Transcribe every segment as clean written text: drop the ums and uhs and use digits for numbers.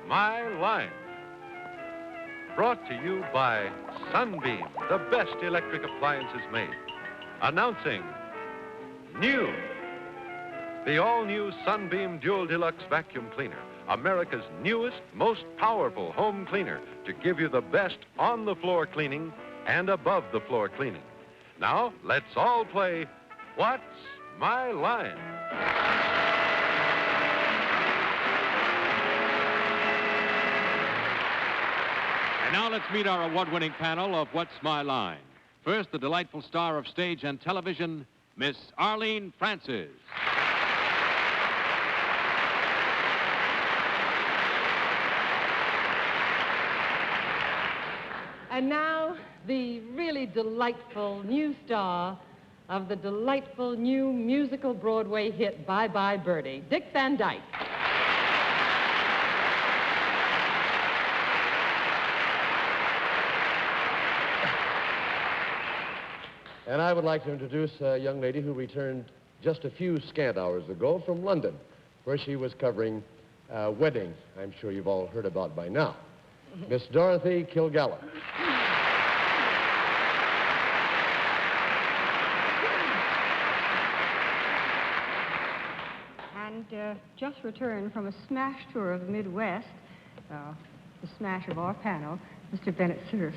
My Line? Brought to you by Sunbeam, the best electric appliances made. Announcing new, the all-new Sunbeam Dual Deluxe Vacuum Cleaner, America's newest, most powerful home cleaner to give you the best on-the-floor cleaning and above-the-floor cleaning. Now, let's all play What's My Line? And now let's meet our award-winning panel of What's My Line. First, the delightful star of stage and television, Miss Arlene Francis. And now, the really delightful new star of the delightful new musical Broadway hit, Bye Bye Birdie, Dick Van Dyke. And I would like to introduce a young lady who returned just a few scant hours ago from London, where she was covering a wedding I'm sure you've all heard about by now. Miss Dorothy Kilgallen. And just returned from a smash tour of the Midwest, the smash of our panel, Mr. Bennett, Cerf.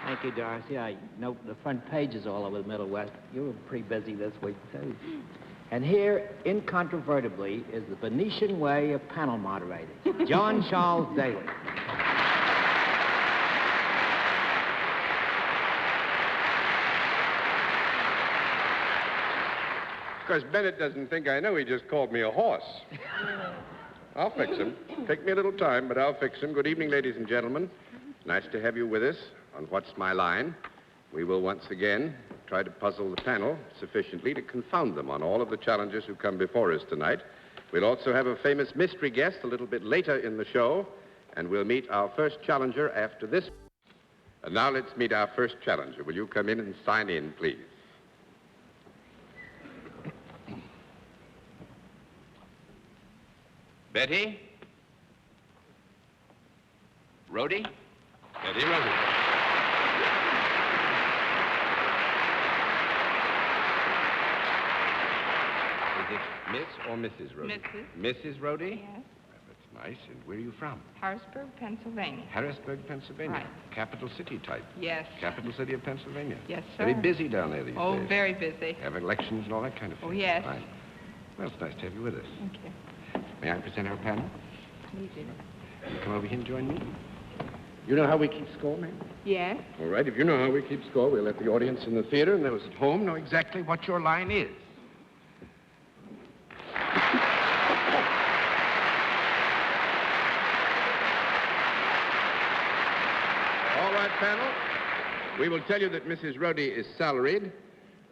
Thank you, Dorothy. I note the front pages all over the Middle West. You were pretty busy this week, too. And here, incontrovertibly, is the Venetian way of panel moderating, John Charles Daly. Of course, Bennett doesn't think I know. He just called me a horse. I'll fix him. Take me a little time, but I'll fix him. Good evening, ladies and gentlemen. Nice to have you with us on What's My Line. We will once again try to puzzle the panel sufficiently to confound them on all of the challengers who come before us tonight. We'll also have a famous mystery guest a little bit later in the show, and we'll meet our first challenger after this. And now let's meet our first challenger. Will you come in and sign in, please? Betty? Rhodey? Betty Rhodey. Is it Miss or Mrs. Rhodey? Mrs. Mrs. Rhodey? Yes. That's nice. And where are you from? Harrisburg, Pennsylvania. Harrisburg, Pennsylvania. Right. Capital city type. Yes. Capital city of Pennsylvania. Yes, sir. Very busy down there these days. Oh, very busy. Have elections and all that kind of thing. Oh, yes. Right. Well, it's nice to have you with us. Thank you. May I present our panel? You do. You come over here and join me. You know how we keep score, ma'am? Yes. All right, if you know how we keep score, we'll let the audience in the theater and those at home know exactly what your line is. All right, panel. We will tell you that Mrs. Rhodey is salaried.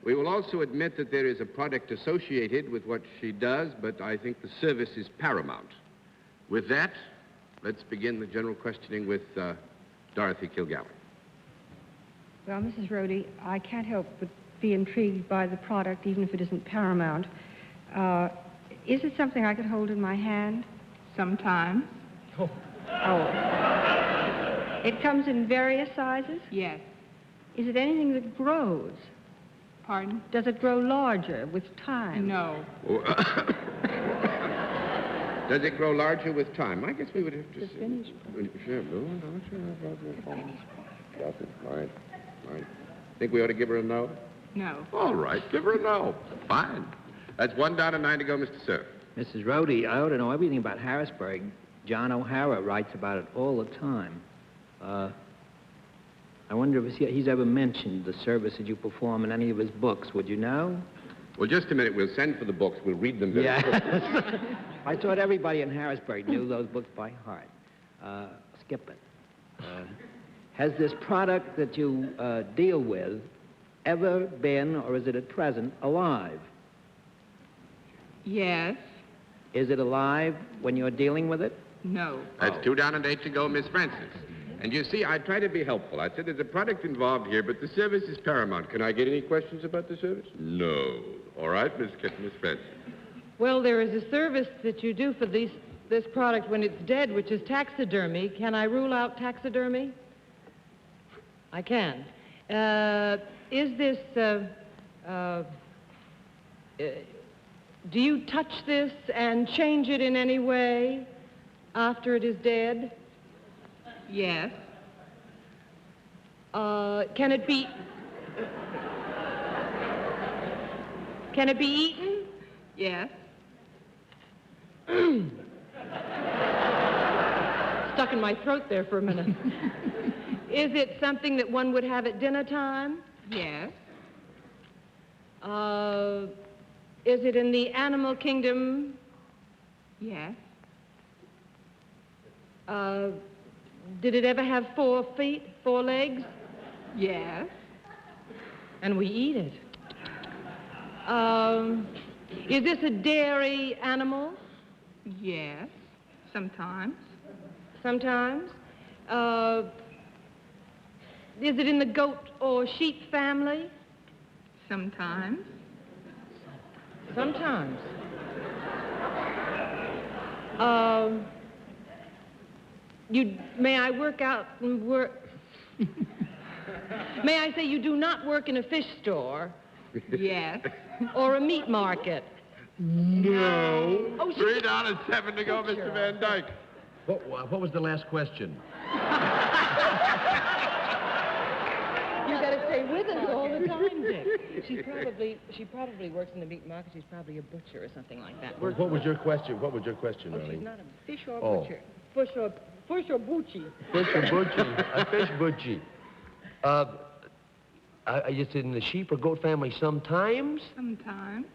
We will also admit that there is a product associated with what she does, but I think the service is paramount. With that, let's begin the general questioning with Dorothy Kilgallen. Well, Mrs. Rhodey, I can't help but be intrigued by the product, even if it isn't paramount. Is it something I could hold in my hand? Sometimes. Oh. It comes in various sizes? Yes. Is it anything that grows? Pardon? Does it grow larger with time? No. Does it grow larger with time? I guess we would have to The finished Right. Think we ought to give her a no? No. All right, give her a no. Fine. That's 1 down and 9 to go, Mr. Cerf. Mrs. Rhodey, I ought to know everything about Harrisburg. John O'Hara writes about it all the time. I wonder if he's ever mentioned the service that you perform in any of his books. Would you know? Well, just a minute. We'll send for the books. We'll read them very quickly. I thought everybody in Harrisburg knew those books by heart. Skip it. Has this product that you deal with ever been, or is it at present, alive? Yes. Is it alive when you're dealing with it? No. That's 2 down and 8 to go, Miss Francis. And you see, I try to be helpful. I said there's a product involved here, but the service is paramount. Can I get any questions about the service? No. All right, Miss Francis. Well, there is a service that you do for this product when it's dead, which is taxidermy. Can I rule out taxidermy? I can. Is this, do you touch this and change it in any way after it is dead? Yes. Can it be eaten? Yes. Stuck in my throat there for a minute. Is it something that one would have at dinner time? Yes. Is it in the animal kingdom? Yes. Did it ever have 4 feet, 4 legs? Yes. And we eat it. Is this a dairy animal? Yes. Sometimes. Sometimes. Is it in the goat or sheep family? Sometimes. Sometimes. May I work out and work? May I say you do not work in a fish store? Yes. Or a meat market? No. Oh, 3 down and 7 to go, Mr. Van Dyke. What was the last question? You got to stay with us all the time, Dick. She probably works in the meat market. She's probably a butcher or something like that. What was your question? What was your question, Oh, Arlene? she's not a fish or Oh. butcher. Fish or butchie. Fish or butchie. A fish butchie. You said in the sheep or goat family sometimes? Sometimes.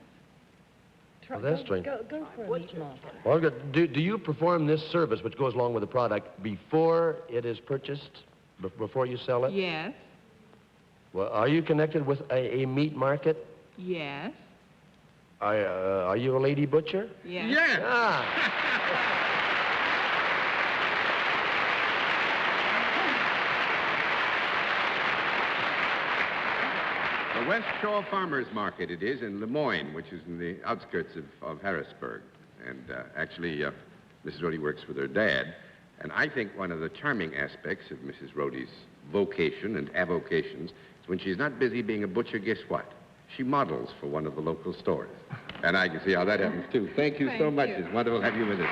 Well, that's strange. Go for a meat market. Well, do you perform this service, which goes along with the product, before it is purchased? Before you sell it? Yes. Well, are you connected with a meat market? Yes. Are you a lady butcher? Yes. Yes. Ah. The West Shore Farmers Market it is in Lemoyne, which is in the outskirts of Harrisburg. And actually, Mrs. Rhodey works with her dad. And I think one of the charming aspects of Mrs. Rhodey's vocation and avocations is when she's not busy being a butcher, guess what? She models for one of the local stores. And I can see how that happens, too. Thank you so much. It's wonderful to have you with us.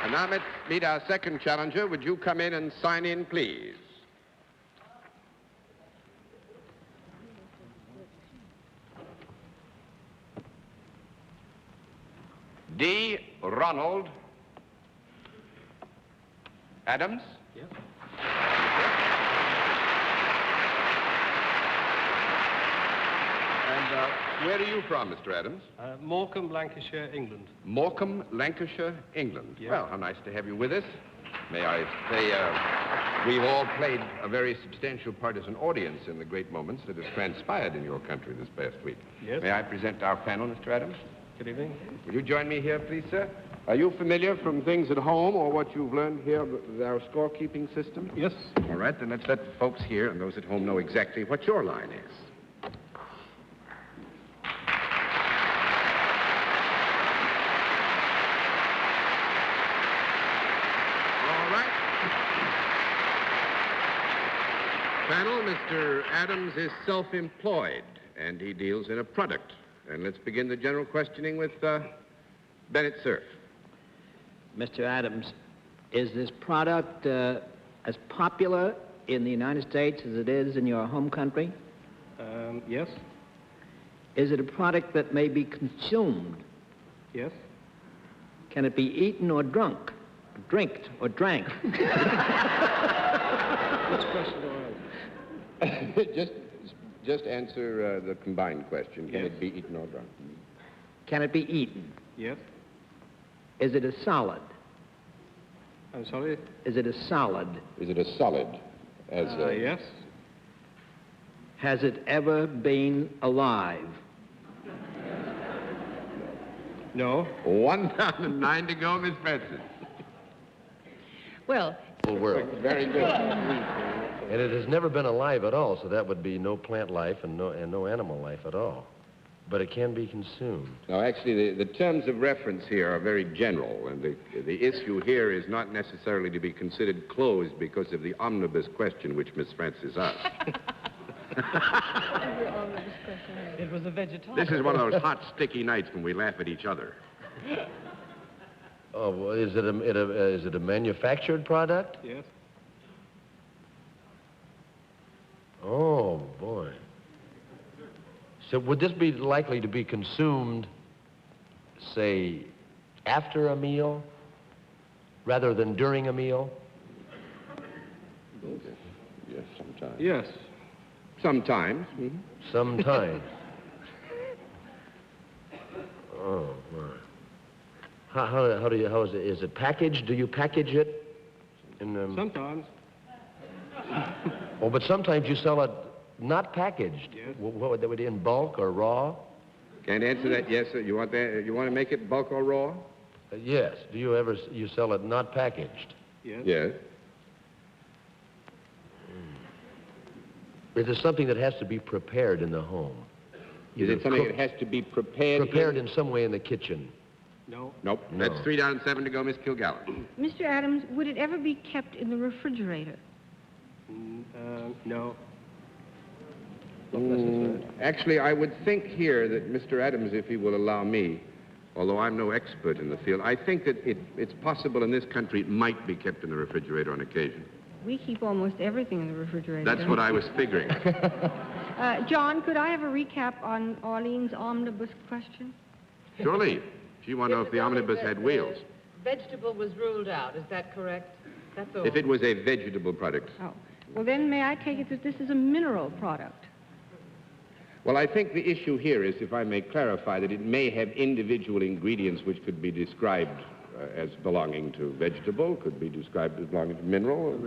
And now let's meet our second challenger. Would you come in and sign in, please? D. Ronald Adams? Yes. And where are you from, Mr. Adams? Morecambe, Lancashire, England. Morecambe, Lancashire, England. Yeah. Well, how nice to have you with us. May I say, we've all played a very substantial part as an audience in the great moments that have transpired in your country this past week. Yes. May I present our panel, Mr. Adams? Good evening. Will you join me here, please, sir? Are you familiar from things at home or what you've learned here with our scorekeeping system? Yes. All right, then let's let the folks here and those at home know exactly what your line is. Panel, Mr. Adams is self-employed, and he deals in a product. And let's begin the general questioning with Bennett Cerf. Mr. Adams, is this product as popular in the United States as it is in your home country? Yes. Is it a product that may be consumed? Yes. Can it be eaten or drunk? Drinked or drank? Which question do I have? Just answer the combined question. Can Yes. it be eaten or drunk? Can it be eaten? Yes. Is it a solid? I'm sorry? Is it a solid? Is it a solid? Yes. Has it ever been alive? No. 1 down and 9 to go, Miss Francis. Well, Whole world. Very good. And it has never been alive at all, so that would be no plant life and no animal life at all. But it can be consumed. Now, actually, the terms of reference here are very general, and the issue here is not necessarily to be considered closed because of the omnibus question which Miss Francis asked. it was a vegetarian. This is one of those hot, sticky nights when we laugh at each other. Oh, well, is it a manufactured product? Yes. Oh, boy. So would this be likely to be consumed, say, after a meal, rather than during a meal? Yes, sometimes. Yes. Sometimes. Mm-hmm. Sometimes. Oh, my. How is it? Is it packaged? Do you package it? Sometimes. Oh, but sometimes you sell it not packaged. Yes. What would that be, in bulk or raw? Can't answer that. Yes, sir. You want that? You want to make it bulk or raw? Yes. Do you sell it not packaged? Yes. Yes. Is it something that has to be prepared in the home? Is it something that has to be prepared? Prepared in some way in the kitchen? No. Nope. No. That's 3 down and 7 to go, Miss Kilgallen. Mr. Adams, would it ever be kept in the refrigerator? No. Actually, I would think here that Mr. Adams, if he will allow me, although I'm no expert in the field, I think that it's possible in this country it might be kept in the refrigerator on occasion. We keep almost everything in the refrigerator. That's what I was figuring. John, could I have a recap on Arlene's omnibus question? Surely. She wanted to know if the omnibus had wheels. Vegetable was ruled out, is that correct? That's all. If it was a vegetable product. Oh. Well, then may I take it that this is a mineral product? Well, I think the issue here is, if I may clarify, that it may have individual ingredients which could be described as belonging to vegetable, could be described as belonging to mineral.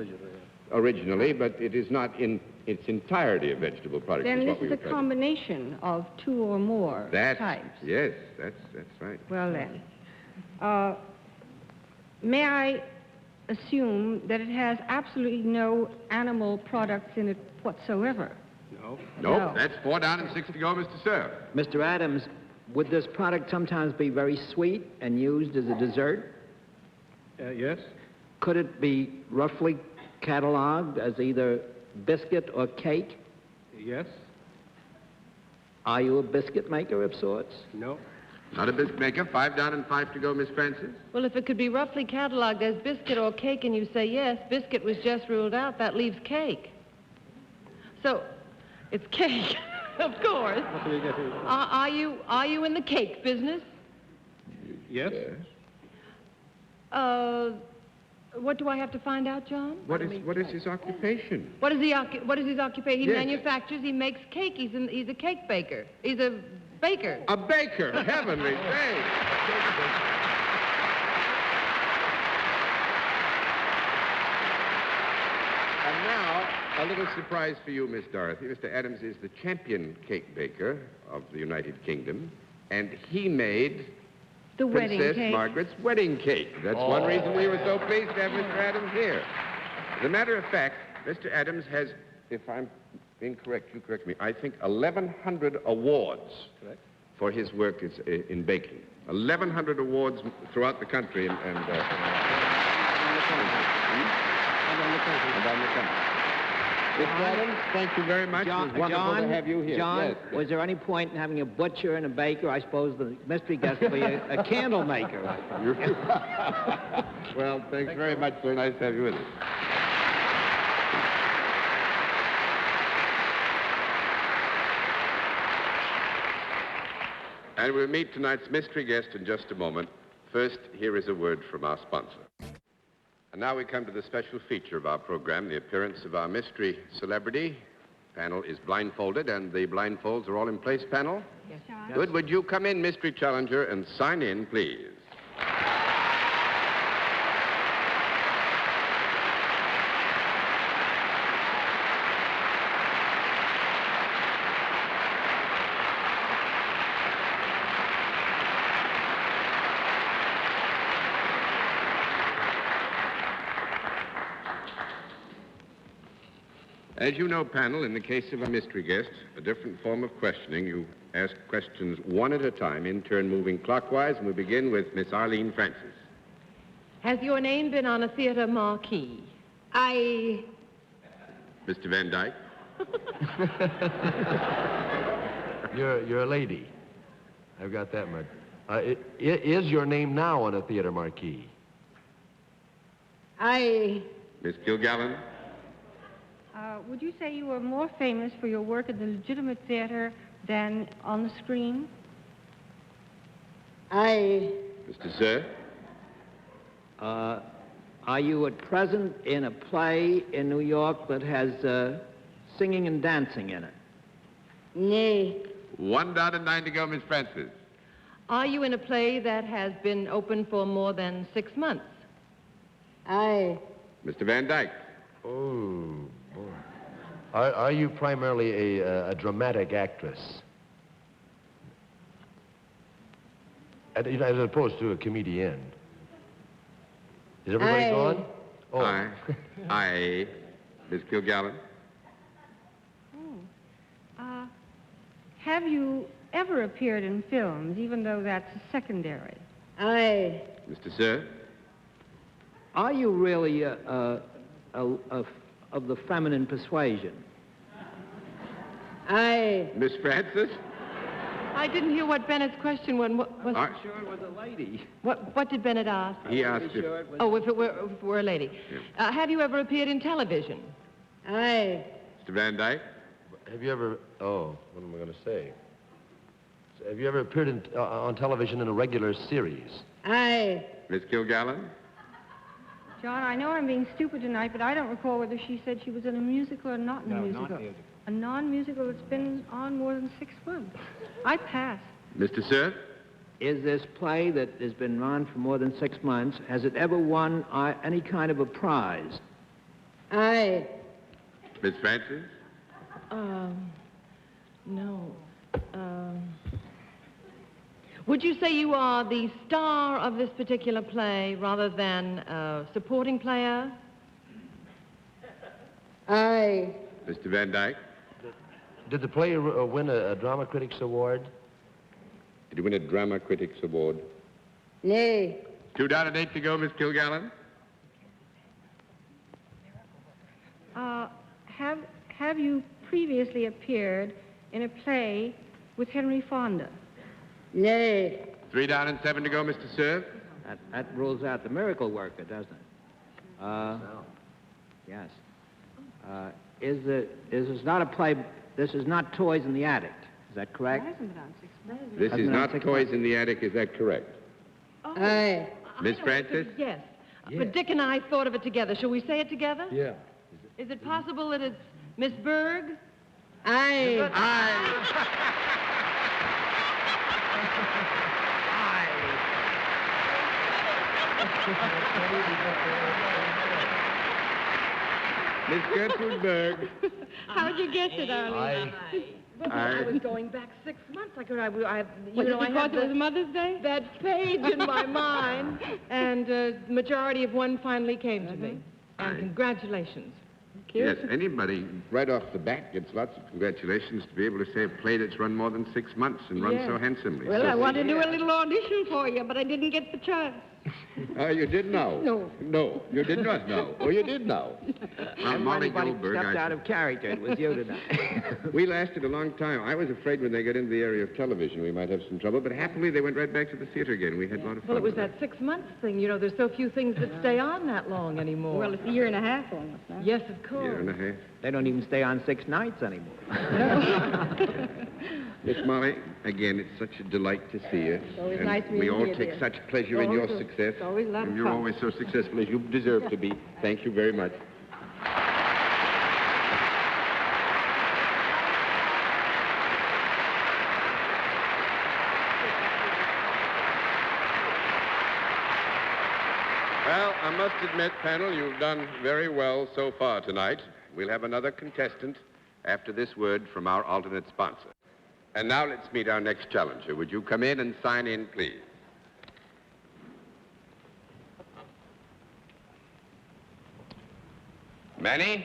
Originally, but it is not in its entirety a vegetable product. Then this is a combination of 2 or more types. Yes, that's right. Well, then, may I assume that it has absolutely no animal products in it whatsoever? No. Nope, No. that's 4 down and 6 to go, Mr. Cerf. Mr. Adams, would this product sometimes be very sweet and used as a dessert? Yes. Could it be roughly cataloged as either biscuit or cake? Yes. Are you a biscuit maker of sorts? No. Not a biscuit maker. 5 down and 5 to go, Miss Francis. Well, if it could be roughly cataloged as biscuit or cake and you say yes, biscuit was just ruled out, that leaves cake. So, it's cake, of course. Are you in the cake business? Yes. What do I have to find out, John? What is his occupation? What is his occupation? He Yes. manufactures, he makes cake. He's a cake baker. He's a baker. A baker. Heavenly days. And now, a little surprise for you, Miss Dorothy. Mr. Adams is the champion cake baker of the United Kingdom, and he made The wedding Princess cake. Margaret's wedding cake. That's one reason we were so pleased to have Mr. Adams here. As a matter of fact, Mr. Adams has, if I'm incorrect, you correct me, I think 1,100 awards for his work in baking. 1,100 awards throughout the country and on the country. Mr. Adams, thank you very much. It was wonderful to have you here. John, Yes. was there any point in having a butcher and a baker? I suppose the mystery guest would be a candle maker. Well, thanks very much, sir. Nice to have you with us. And we'll meet tonight's mystery guest in just a moment. First, here is a word from our sponsor. And now we come to the special feature of our program, the appearance of our mystery celebrity. Panel is blindfolded, and the blindfolds are all in place, panel? Yes. Good. Would you come in, mystery challenger, and sign in, please? As you know, panel, in the case of a mystery guest, a different form of questioning. You ask questions one at a time, in turn moving clockwise, and we begin with Miss Arlene Francis. Has your name been on a theater marquee? I... Mr. Van Dyke. You're a lady. I've got that much. Is your name now on a theater marquee? Miss Kilgallen. Would you say you were more famous for your work at the legitimate theater than on the screen? Mr. Cerf. Are you at present in a play in New York that has singing and dancing in it? Nay. 1 down and 9 to go, Miss Francis. Are you in a play that has been open for more than 6 months? Aye. Mr. Van Dyke. Oh, boy. Are you primarily a dramatic actress? As opposed to a comedian? Is everybody Aye. gone? Oh. Aye. Miss Kilgallen. Have you ever appeared in films, even though that's secondary? Aye. Mr. Cerf. Are you really of the feminine persuasion? Aye. Miss Francis. I didn't hear what Bennett's question was. Sure it was a lady. What did Bennett ask? He asked if... Oh, if it were a lady. Yeah. Have you ever appeared in television? Aye. Mr. Van Dyke. Have you ever... Oh, what am I going to say? Have you ever appeared on television in a regular series? Aye. Miss Kilgallen. John, I know I'm being stupid tonight, but I don't recall whether she said she was in a musical or not in a musical. Not musical. A non-musical that's been on more than 6 months. I pass. Mr. Cerf. Is this play that has been on for more than 6 months, has it ever won any kind of a prize? Aye. Miss Francis. No. Would you say you are the star of this particular play rather than a supporting player? Aye. Mr. Van Dyke. Did the play win a Drama Critics Award? Did you win a Drama Critics Award? Nay. 2 down and 8 to go, Miss Kilgallen. Have you previously appeared in a play with Henry Fonda? Nay. 3 down and 7 to go, Mr. Cerf. That rules out the miracle worker, doesn't it? Yes. This is not a play, this is not Toys in the Attic. Is that correct? It hasn't been on 6 months. This Hasn't is been on not 6 Toys months. in the Attic, is that correct? Aye. Miss Francis? Yes. But Dick and I thought of it together. Shall we say it together? Yeah. Is it possible that it's Miss Berg? Aye. Miss Gertrude Berg. How'd you guess it, Arlene? I was going back 6 months. Because I it was Mother's Day? that page in my mind, and the majority of one finally came to me. And congratulations. Yes, anybody right off the bat gets lots of congratulations to be able to say a play that's run more than 6 months and run so handsomely. Well, So- I wanted to do a little audition for you, but I didn't get the chance. Oh, you did know? No. No, you did not know. Oh, you did know. Well, Molly Anybody Goldberg, stepped out of character. It was you tonight. we lasted a long time. I was afraid when they got into the area of television we might have some trouble, but happily they went right back to the theater again. We had a lot of fun. Well, it was with that 6 months thing. You know, there's so few things that stay on that long anymore. Well, it's a year and a half almost now. Yes, of course. Year and a half. They don't even stay on 6 nights anymore. Miss Molly, again, it's such a delight to see you. It's always and nice we meeting all you, take dear. such pleasure in your Always success. it's always a lot of and you're fun. always so successful as you deserve to be. Thank you very much. Well, I must admit, panel, you've done very well so far tonight. We'll have another contestant after this word from our alternate sponsor. And now let's meet our next challenger. Would you come in and sign in, please? Manny?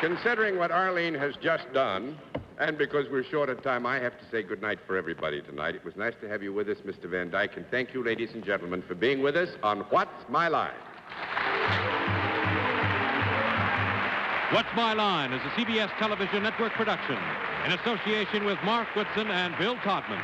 Considering what Arlene has just done, and because we're short of time, I have to say goodnight for everybody tonight. It was nice to have you with us, Mr. Van Dyke, and thank you, ladies and gentlemen, for being with us on What's My Line? What's My Line is a CBS television network production in association with Mark Goodson and Bill Todman.